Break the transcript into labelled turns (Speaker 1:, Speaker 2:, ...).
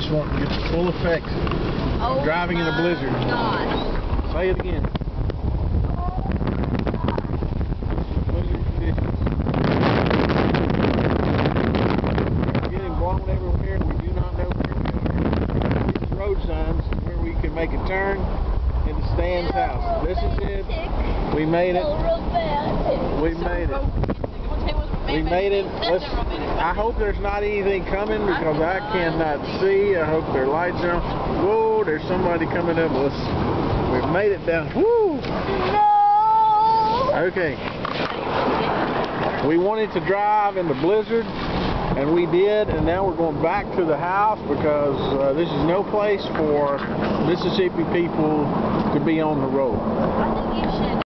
Speaker 1: just want to get the full effect of driving in a blizzard.
Speaker 2: God.
Speaker 1: Say it again. Blizzard conditions. We're getting blown everywhere. We do not know where we are. These road signs where we can make a turn into Stan's house. This is it. We made it. We made it. We made it. I hope there's not anything coming because I cannot see. I hope their lights are on. Whoa, there's somebody coming up with us. We've made it down. Woo!
Speaker 2: No!
Speaker 1: Okay. We wanted to drive in the blizzard, and we did, and now we're going back to the house because this is no place for Mississippi people to be on the road.
Speaker 2: I think you should